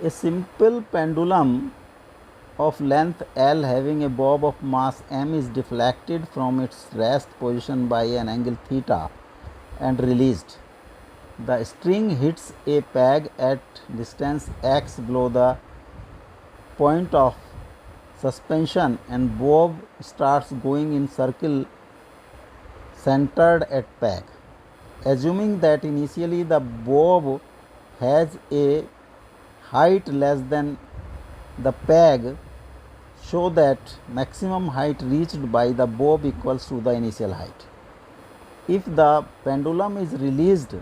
A simple pendulum of length L having a bob of mass m is deflected from its rest position by an angle theta and released. The string hits a peg at distance x below the point of suspension and bob starts going in circle centered at peg. Assuming that initially the bob has a height less than the peg, show that maximum height reached by the bob equals to the initial height. If the pendulum is released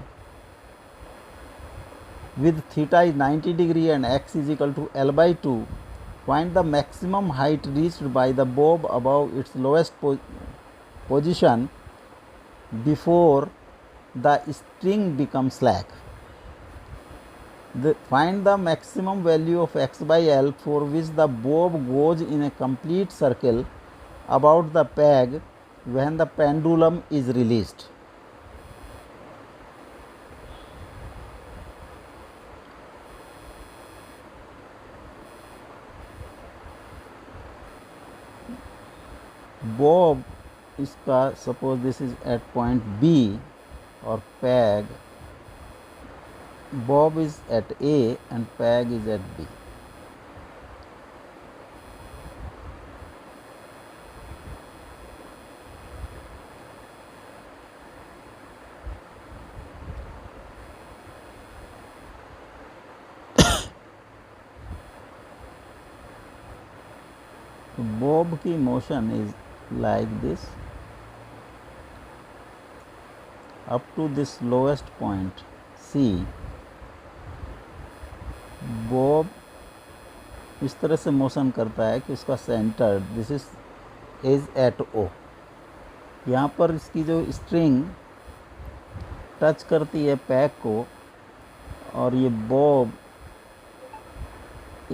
with theta is 90 degree and x is equal to L by 2, find the maximum height reached by the bob above its lowest position before the string becomes slack. Find the maximum value of x by L for which the bob goes in a complete circle about the peg when the pendulum is released. Bob इसका suppose this is at point B और peg bob is at A and peg is at B. bob की motion is like this up to this lowest point C. Bob इस तरह से motion करता है कि उसका सेंटर दिस इज एट ओ. यहाँ पर इसकी जो स्ट्रिंग टच करती है पैक को और ये बॉब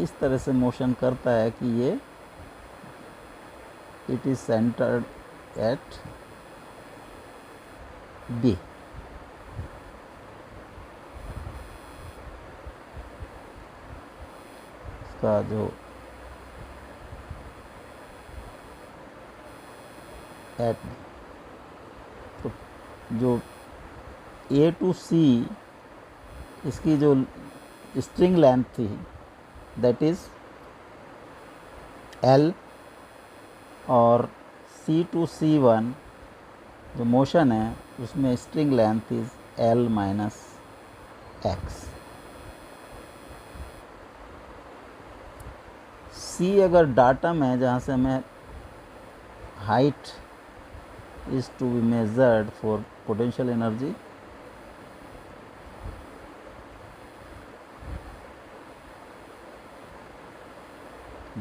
इस तरह से मोशन करता है कि ये it is centred at B. का जो एट तो जो ए टू सी इसकी जो स्ट्रिंग लेंथ थी दैट इज एल और सी टू सी वन जो मोशन है उसमें string length is L minus X. C अगर डाटम है जहाँ से हमें height is to be measured for potential energy,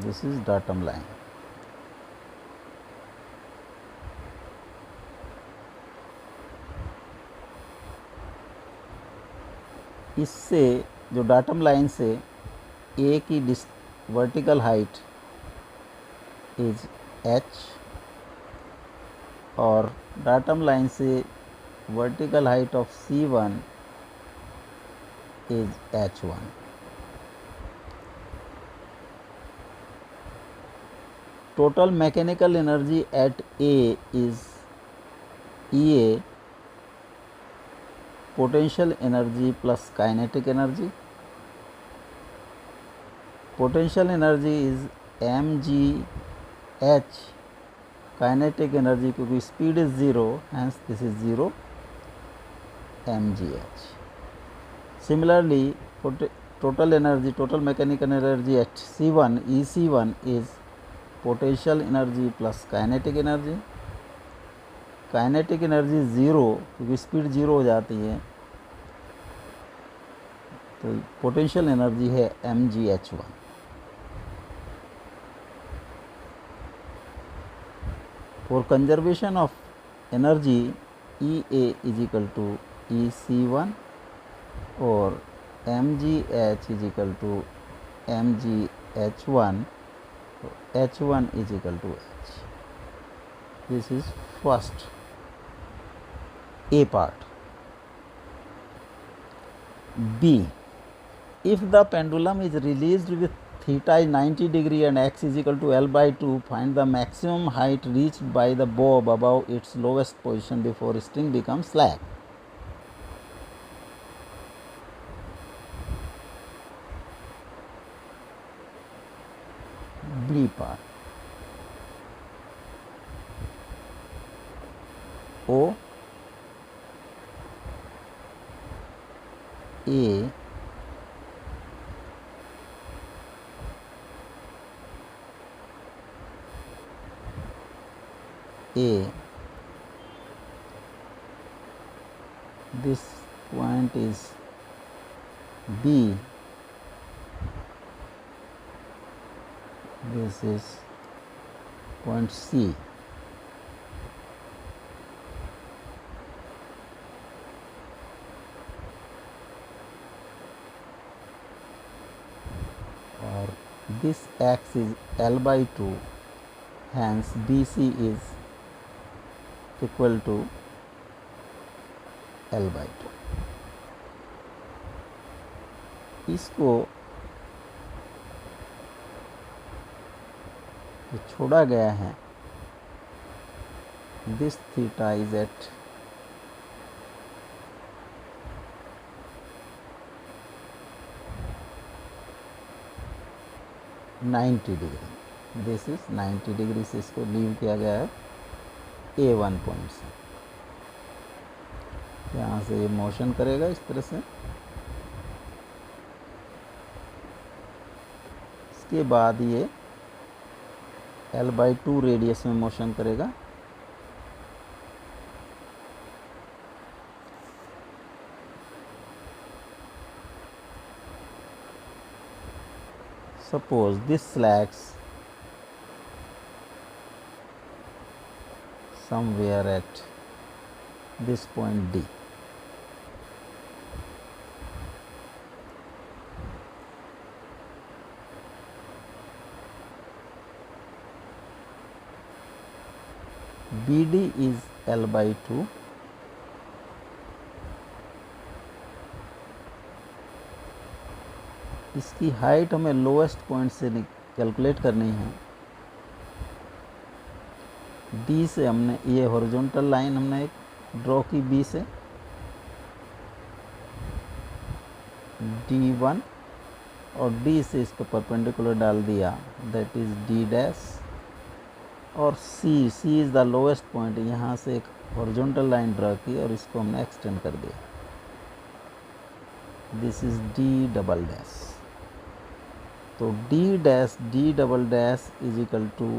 this is datum line. इससे जो डाटम लाइन से ए की वर्टिकल हाइट इज h और डाटम लाइन से vertical height of C1 is h1. Total mechanical energy at A is EA potential energy plus kinetic energy. Potential energy is mgh, kinetic energy क्योंकि speed is 0 hence this is 0 mgh. Similarly total energy, total mechanical energy at C1 EC1 is potential energy plus kinetic energy. kinetic energy 0 क्योंकि speed 0 हो जाती है तो potential energy है mgh1. For conservation of energy, EA is equal to EC1 or mgh is equal to mgh1. So h1 is equal to h. This is first A part. B. If the pendulum is released with theta is 90 degree and x is equal to L by 2, find the maximum height reached by the bob above its lowest position before string becomes slack. B part. O A A, this point is B, this is point C. Or this x is L by 2, hence BC is equal to L by 2. इसको जो छोड़ा गया है, this theta is at ninety degree, this is 90 degree से इसको leave किया गया है A1 पॉइंट से। यहाँ से ये मोशन करेगा इस तरह से, इसके बाद ये L by 2 रेडियस में मोशन करेगा। Suppose this slacks somewhere at this point D. BD is L by 2. इसकी हाइट हमें लोएस्ट पॉइंट से कैलकुलेट करनी है। डी से हमने ये हॉरिजॉन्टल लाइन हमने एक ड्रॉ की बी से, D1, और डी से इसको परपेंडिकुलर डाल दिया, दैट इज D डैश। और सी इज़ द लोएस्ट पॉइंट, यहाँ से एक हॉरिजॉन्टल लाइन ड्रा की और इसको हमने एक्सटेंड कर दिया, this is D double dash. तो D dash D double dash is equal to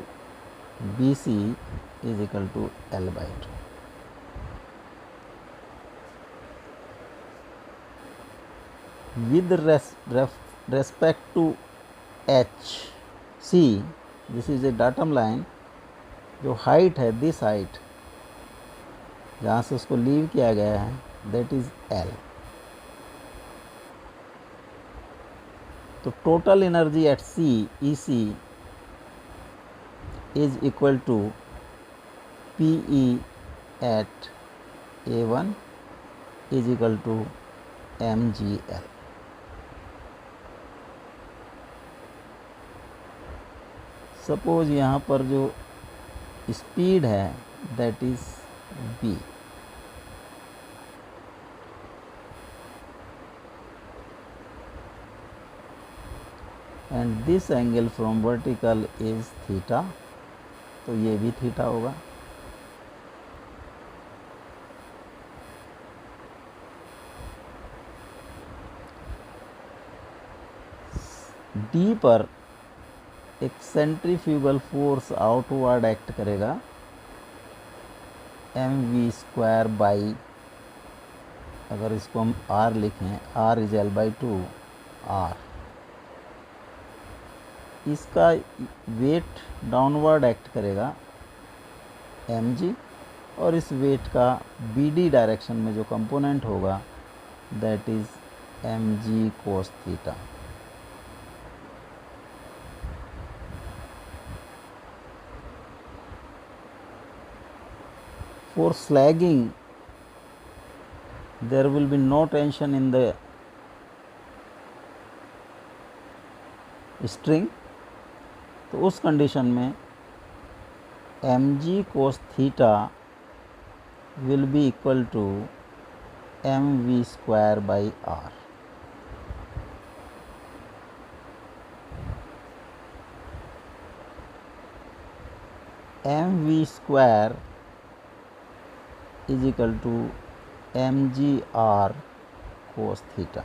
BC is equal to L by 2। With respect to HC, this is a datum line, जो height है, this height जहाँ से उसको leave किया गया है, that is L। तो total energy at C EC is equal to PE at A1 is equal to mgl। Suppose यहाँ पर जो स्पीड है that is v, and this angle from vertical is theta, तो ये भी थीटा होगा। D पर एक सेंट्रीफ्यूगल फोर्स आउटवर्ड एक्ट करेगा, mv² बाई, अगर इसको हम r लिखें, r is L by 2 r। इसका वेट डाउनवर्ड एक्ट करेगा mg, और इस वेट का bd डायरेक्शन में जो कंपोनेंट होगा that is mg cos theta. For slagging, there will be no tension in the string, तो उस कंडीशन में mg cos theta will be equal to mv square by r। mv square is equal to mg r cos theta.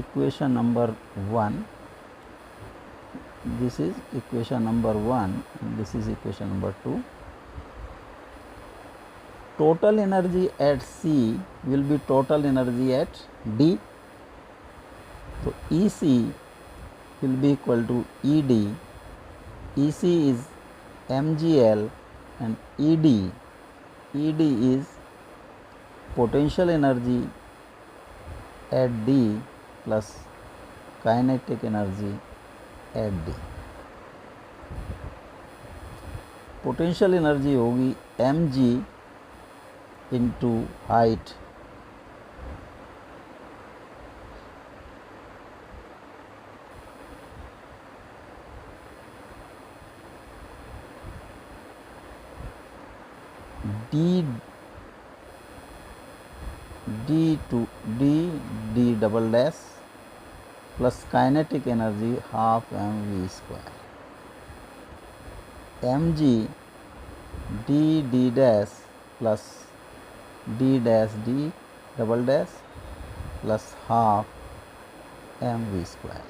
Equation number 1, this is equation number 1 and this is equation number 2. Total energy at C will be total energy at D. So EC will be equal to ED. EC is mgl and ED is potential energy at D plus kinetic energy at D। Potential energy होगी mg into height d double dash plus kinetic energy half mv square. mg d dash plus d dash d double dash plus half mv square.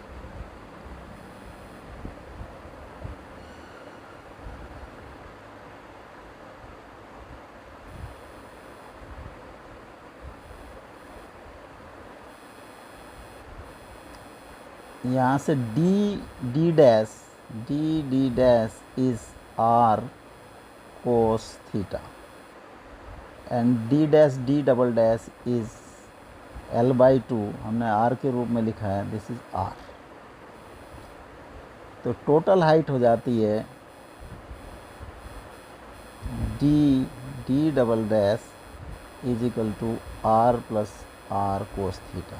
यहाँ से d dash is r cos theta and d double dash is l/2, हमने r के रूप में लिखा है, this is r। तो total height हो जाती है d double dash is equal to r plus r cos theta.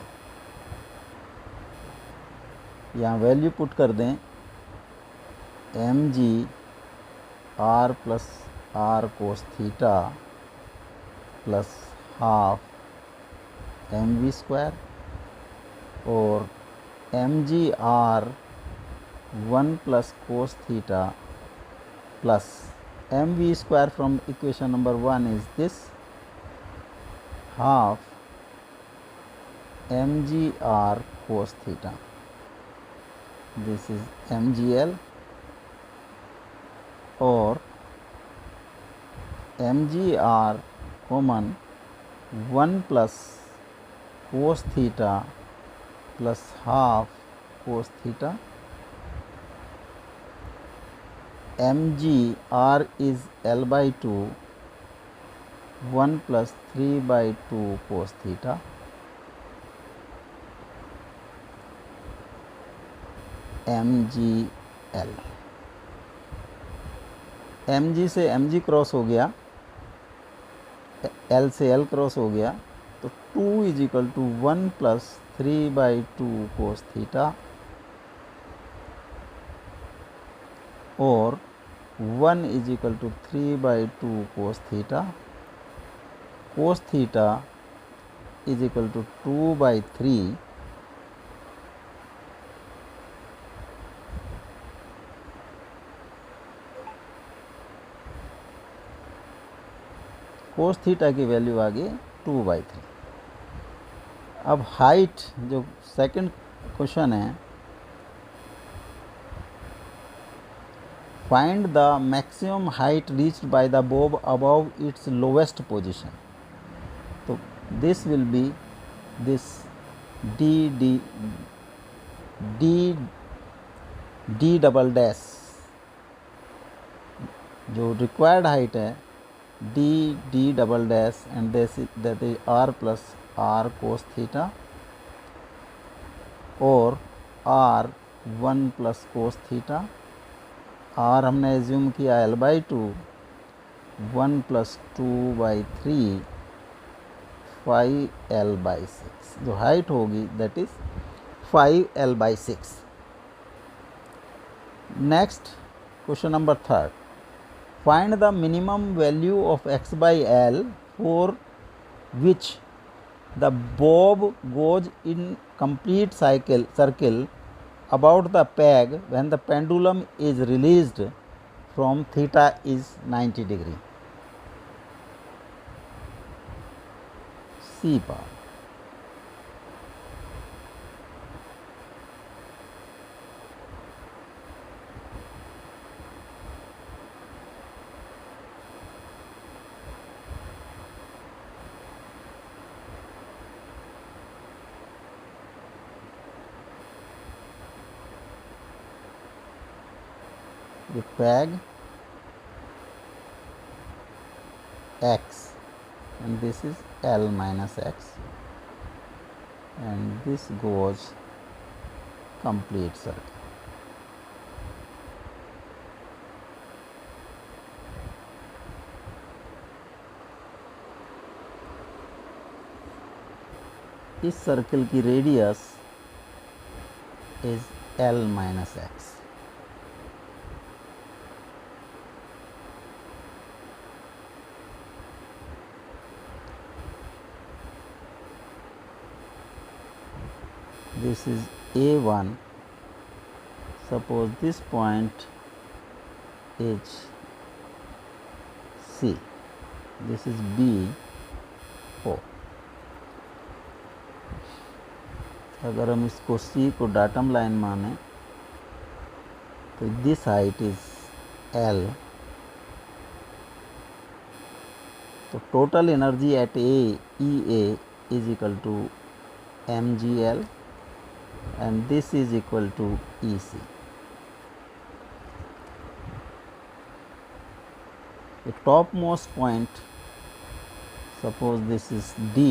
यहाँ वैल्यू पुट कर दें mg r plus r cos theta plus half mv square और mg r 1 plus cos theta plus mv square from equation number 1 is this half mg r cos theta. This is mgl और mgr common 1 plus cos theta plus half cos theta. mgr is l/2, 1 plus 3/2 cos theta. mgl, mg से mg cross हो गया, l से l cross हो गया, तो 2 is equal to 1 plus 3/2 cos theta और 1 is equal to 3/2 cos theta. cos theta is equal to 2/3 cos theta की value आ गई 2/3। अब हाइट जो सेकंड क्वेश्चन है, find the maximum height reached by the bob above its lowest position. तो this will be this D double dash, जो required height है D double dash and that is r plus r cos theta और r 1 plus cos theta, और हमने assume किया L/2 1 plus 2/3 5L/6, जो height होगी that is 5L/6। Next question number 3, find the minimum value of x/L for which the bob goes in complete circle about the peg when the pendulum is released from theta is 90 degree. C part. The peg x, and this is L minus x, and this goes complete circle. इस circle की radius is L minus x. This is A1. Suppose this point is C. This is B O. अगर हम इसको C को datum line माने तो this height is L. तो total energy at EA is equal to mgl, and this is equal to EC. The topmost point, suppose this is D.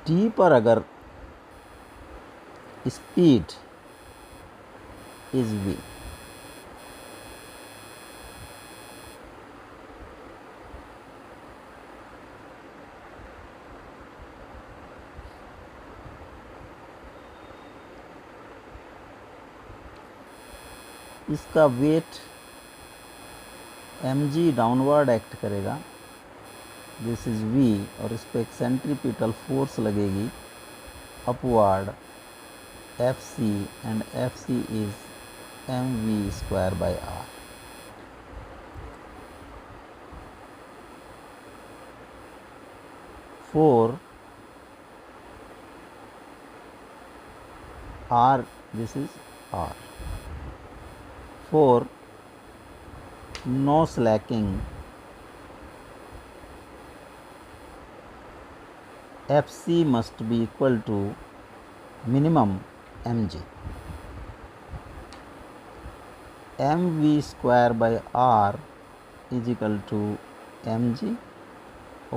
D पर अगर speed is V, इसका wait mg downward act करेगा, this is V, और इस पर एक centripetal force लगेगी upward Fc, and Fc is mv²/r. For R, this is R. For no slacking, Fc must be equal to minimum mg. mv²/r is equal to mg,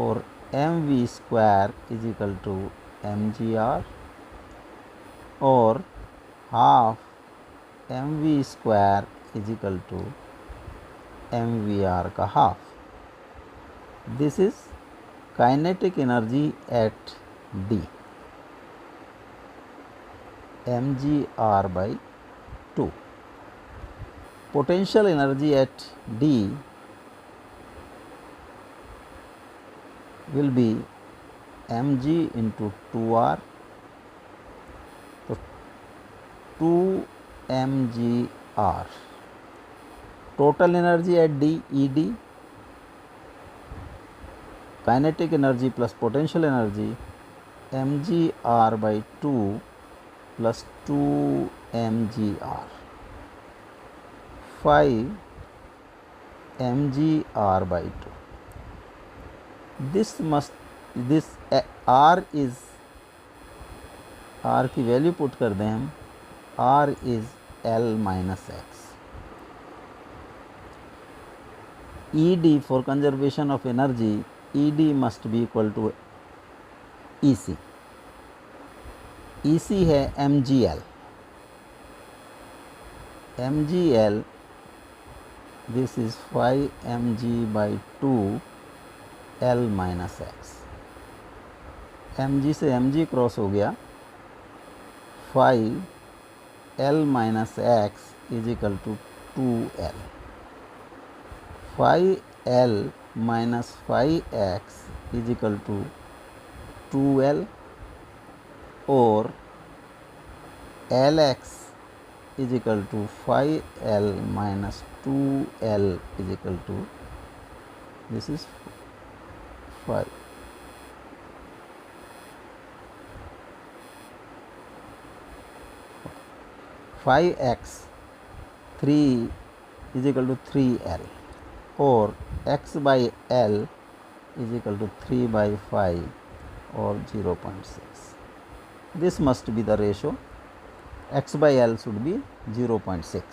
or mv² is equal to mgr, or half mv² is equal to mvr का half. This is kinetic energy at D, mgr/2. Potential energy at D will be mg into 2r, so 2 mgr. Total energy at D, ED, kinetic energy plus potential energy, mgr/2 plus 2 mgr, 5 mgr/2. this r is, r की value put कर दें हम, r is L minus x. ED for conservation of energy ED must be equal to EC. EC है MGL. MGL, this is 5 mg by 2 L minus x. mg से mg cross हो गया, 5 L minus x is equal to 2L. 5L minus 5x is equal to 2L, और Lx is equal to 5L minus 2L is equal to, this is 5. x 3 is equal to 3L, और x by L is equal to 3 by 5 or 0.6. This must be the ratio. X by L should be 0.6.